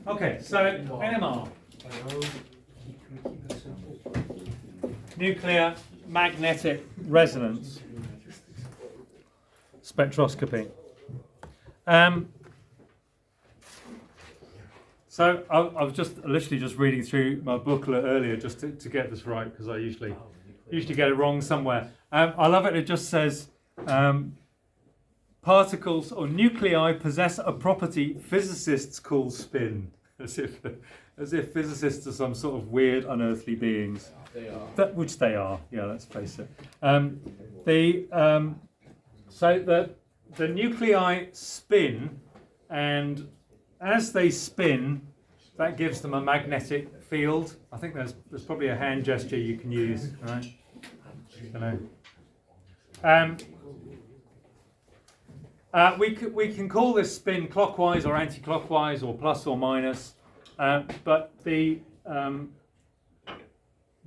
Okay, so NMR. Nuclear magnetic resonance spectroscopy. So I was just literally just reading through my booklet earlier just to get this right, because I usually get it wrong somewhere. I love it. It just says particles or nuclei possess a property physicists call spin, as if physicists are some sort of weird, unearthly beings. They are. Which they are. Yeah, let's face it. So the nuclei spin, and as they spin, that gives them a magnetic field. I think there's probably a hand gesture you can use, right? We can call this spin clockwise or anti-clockwise or plus or minus, but we're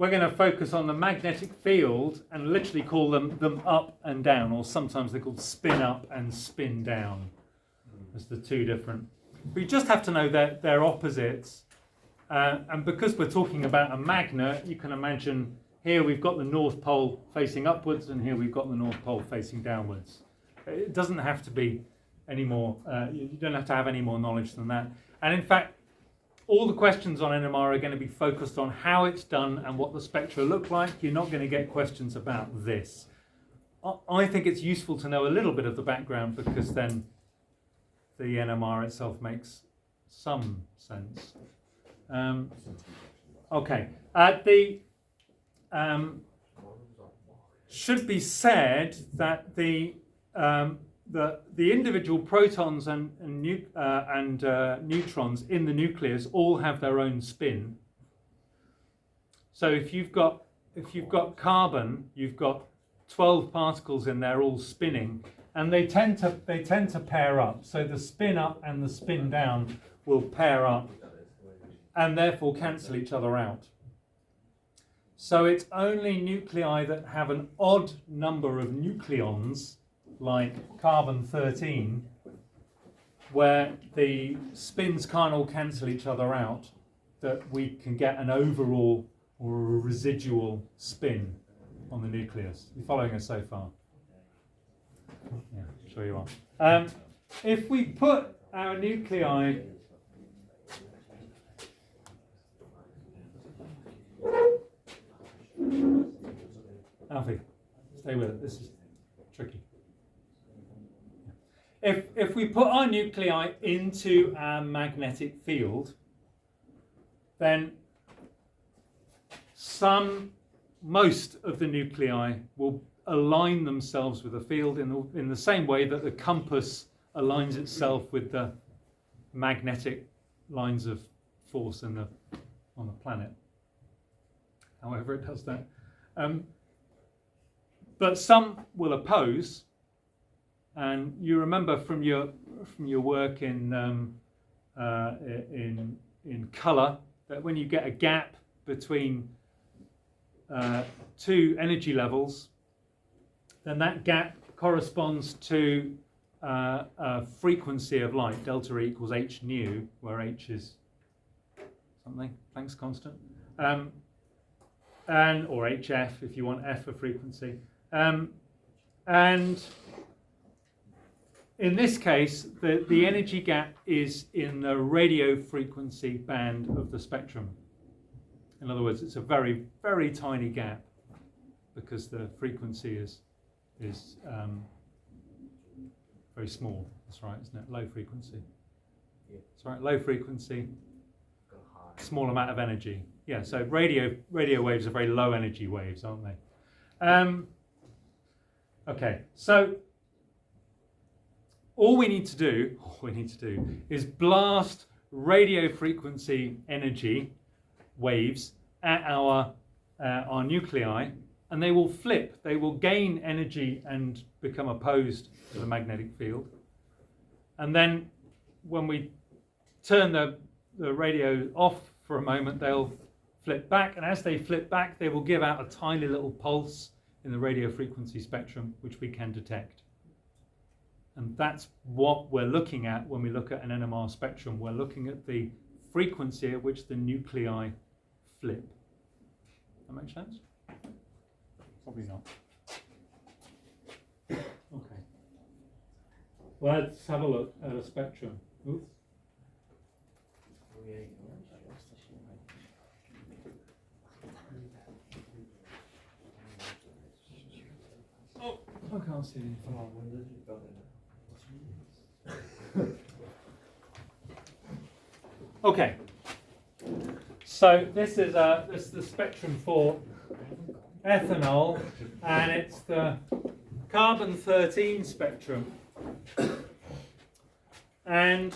going to focus on the magnetic field and literally call them up and down, or sometimes they're called spin up and spin down as the two different. We just have to know that they're opposites, and because we're talking about a magnet, you can imagine here we've got the North Pole facing upwards and here we've got the North Pole facing downwards. It doesn't have to be any more, you don't have to have any more knowledge than that. And in fact, all the questions on NMR are going to be focused on how it's done and what the spectra look like. You're not going to get questions about this. I think it's useful to know a little bit of the background, because then the NMR itself makes some sense. Okay. Should be said that the individual protons and neutrons in the nucleus all have their own spin. So if you've got carbon, you've got 12 particles in there all spinning, and they tend to pair up. So the spin up and the spin down will pair up and therefore cancel each other out. So it's only nuclei that have an odd number of nucleons, like carbon-13, where the spins can't all cancel each other out, that we can get an overall or a residual spin on the nucleus. You following us so far? Yeah, I'm sure you are. If we put our nuclei Alfie, stay with it. This is tricky. If we put our nuclei into our magnetic field, then most of the nuclei will align themselves with the field in the same way that the compass aligns itself with the magnetic lines of force on the planet. However it does that. But some will oppose, and you remember from your work in colour that when you get a gap between two energy levels, then that gap corresponds to a frequency of light. Delta E equals h nu, where h is something, Planck's constant, or hf if you want f for frequency. And in this case, the energy gap is in the radio frequency band of the spectrum. In other words, it's a very, very tiny gap because the frequency is very small. That's right, isn't it? Low frequency. That's right, low frequency, small amount of energy. Yeah, so radio waves are very low energy waves, aren't they? Okay, so all we need to do is blast radio frequency energy waves at our nuclei, and they will flip. They will gain energy and become opposed to the magnetic field. And then when we turn the radio off for a moment, they'll flip back, and as they flip back, they will give out a tiny little pulse in the radio frequency spectrum, which we can detect. And that's what we're looking at when we look at an NMR spectrum. We're looking at the frequency at which the nuclei flip. That make sense? Probably not. Okay. Well, let's have a look at a spectrum. Oops. Oh, I can't see anything. Okay. So this is the spectrum for ethanol, and it's the carbon-13 spectrum. And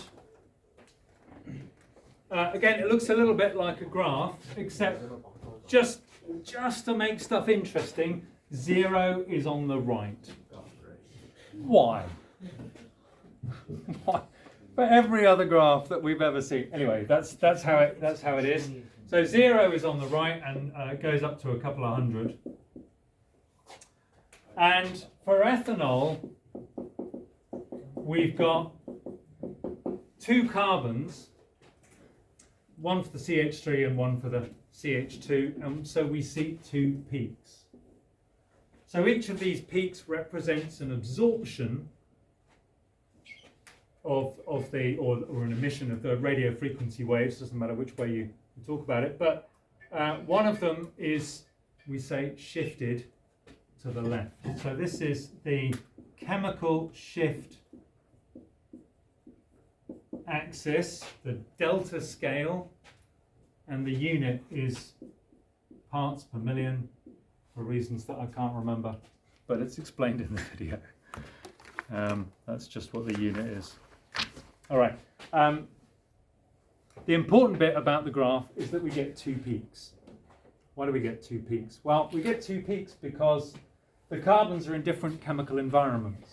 again, it looks a little bit like a graph, except just to make stuff interesting, 0 is on the right. Why? Why? For every other graph that we've ever seen. Anyway, that's how it is. So 0 is on the right, and it goes up to a couple of hundred. And for ethanol, we've got 2 carbons, one for the CH3 and one for the CH2, and so we see 2 peaks. So each of these peaks represents an absorption of the or an emission of the radio frequency waves. Doesn't matter which way you talk about it, but one of them is, we say, shifted to the left. So this is the chemical shift axis, the delta scale, and the unit is parts per million for reasons that I can't remember, but it's explained in the video. That's just what the unit is. All right. The important bit about the graph is that we get 2 peaks. Why do we get 2 peaks? Well, we get 2 peaks because the carbons are in different chemical environments.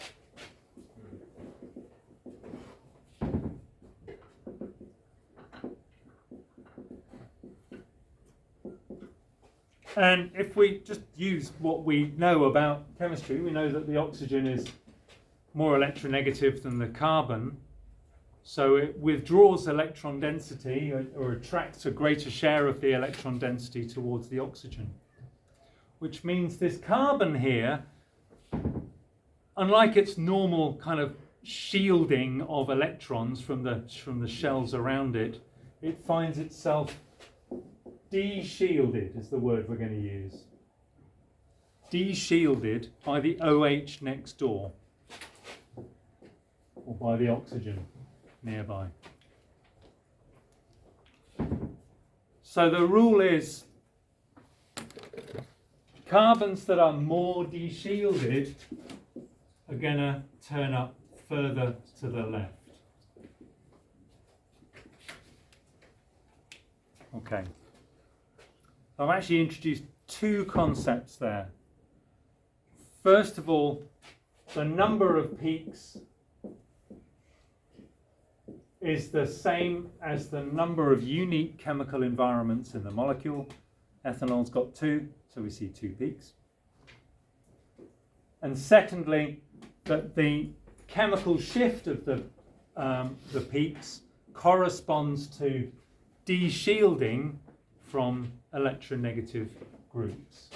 And if we just use what we know about chemistry, we know that the oxygen is more electronegative than the carbon. So it withdraws electron density or attracts a greater share of the electron density towards the oxygen. Which means this carbon here, unlike its normal kind of shielding of electrons from the shells around it, it finds itself de-shielded is the word we're going to use. De-shielded by the OH next door, or by the oxygen nearby. So the rule is carbons that are more de-shielded are going to turn up further to the left. Okay. I've actually introduced 2 concepts there. First of all, the number of peaks is the same as the number of unique chemical environments in the molecule. Ethanol's got 2, so we see 2 peaks. And secondly, that the chemical shift of the peaks corresponds to de-shielding from electronegative groups.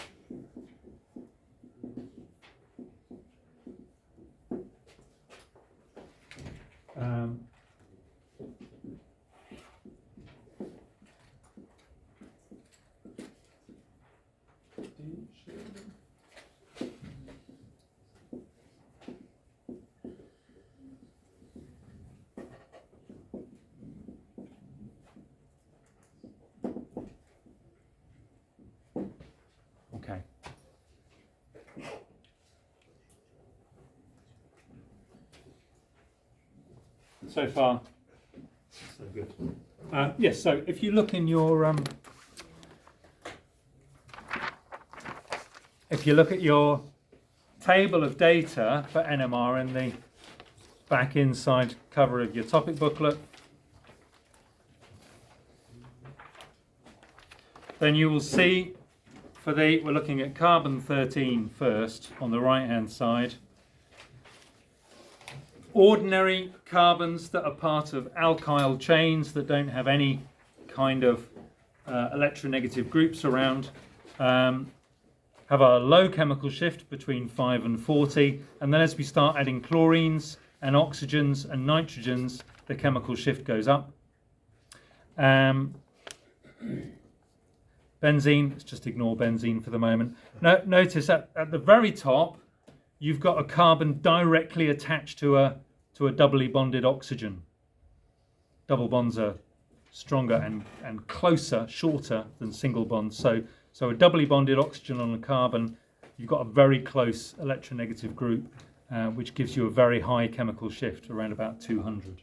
Okay. So far, so good. Yes, so if you look in your if you look at your table of data for NMR in the back inside cover of your topic booklet, then you will see we're looking at carbon-13 first on the right hand side. Ordinary carbons that are part of alkyl chains that don't have any kind of electronegative groups around. Have a low chemical shift between 5 and 40, and then as we start adding chlorines and oxygens and nitrogens, the chemical shift goes up. Benzene, let's just ignore benzene for the moment. Notice at the very top, you've got a carbon directly attached to a doubly bonded oxygen. Double bonds are stronger and closer, shorter than single bonds. So a doubly bonded oxygen on a carbon, you've got a very close electronegative group, which gives you a very high chemical shift, around about 200.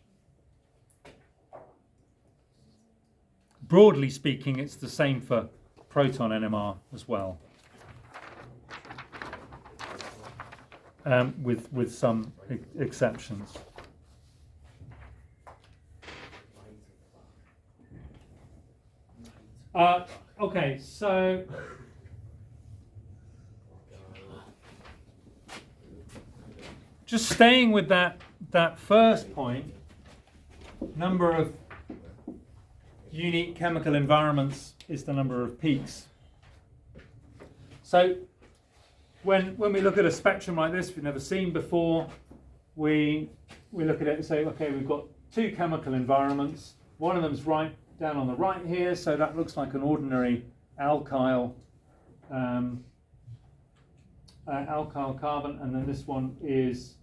Broadly speaking, it's the same for proton NMR as well, with some exceptions. Okay, so just staying with that first point, number of unique chemical environments is the number of peaks. So when we look at a spectrum like this we've never seen before, we look at it and say, okay, we've got two chemical environments. One of them's right down on the right here, so that looks like an ordinary alkyl carbon, and then this one is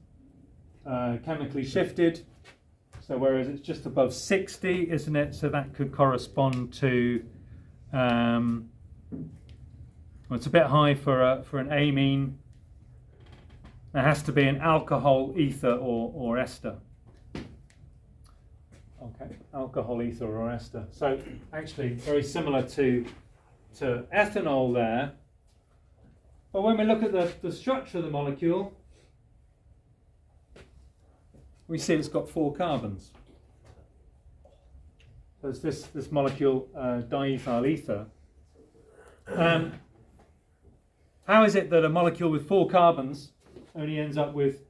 chemically shifted. So whereas it's just above 60, isn't it? So that could correspond to, well, it's a bit high for an amine. There has to be an alcohol, ether, or ester. Okay, alcohol, ether, or ester. So actually very similar to ethanol there. But when we look at the structure of the molecule, we see it's got 4 carbons. So it's this molecule, diethyl ether. How is it that a molecule with 4 carbons only ends up with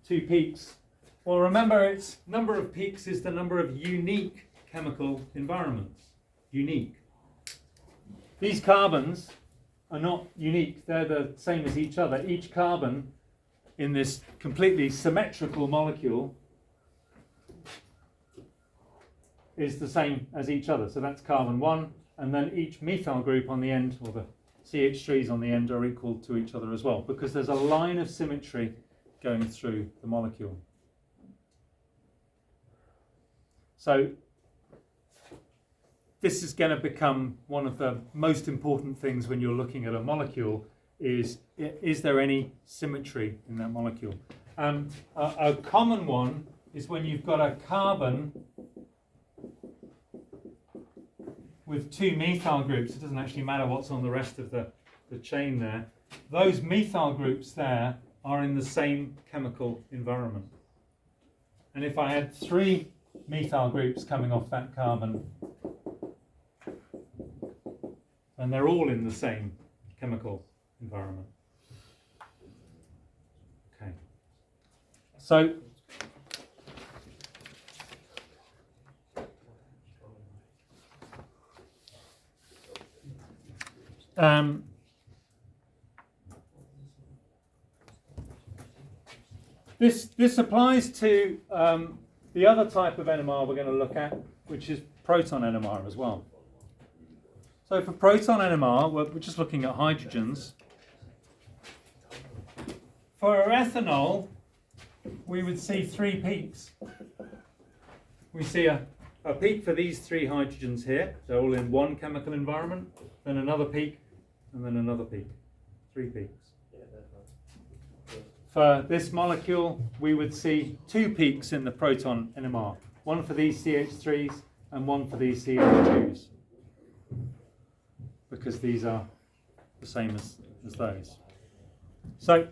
2 peaks? Well, remember, its number of peaks is the number of unique chemical environments. Unique. These carbons are not unique. They're the same as each other. Each carbon in this completely symmetrical molecule is the same as each other. So that's carbon 1, and then each methyl group on the end, or the CH3s on the end, are equal to each other as well, because there's a line of symmetry going through the molecule. So this is going to become one of the most important things when you're looking at a molecule, is there any symmetry in that molecule? A common one is when you've got a carbon with 2 methyl groups. It doesn't actually matter what's on the rest of the chain there. Those methyl groups there are in the same chemical environment. And if I had 3 methyl groups coming off that carbon, and they're all in the same chemical environment. Okay. So this applies to the other type of NMR we're going to look at, which is proton NMR as well. So for proton NMR, we're just looking at hydrogens. For ethanol, we would see 3 peaks. We see a peak for these 3 hydrogens here. They're all in one chemical environment. Then another peak, and then another peak. 3 peaks. For this molecule, we would see 2 peaks in the proton NMR. One for these CH3s and one for these CH2s. Because these are the same as those. So,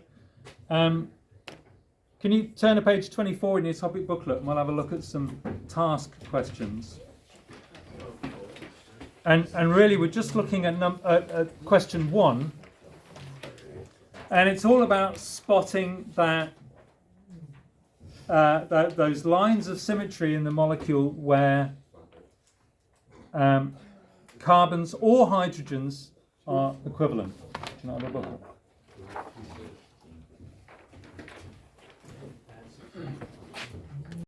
can you turn to page 24 in your topic booklet, and we'll have a look at some task questions. And really, we're just looking at question 1. And it's all about spotting that those lines of symmetry in the molecule where carbons or hydrogens are equivalent. Do you know what I'm talking about?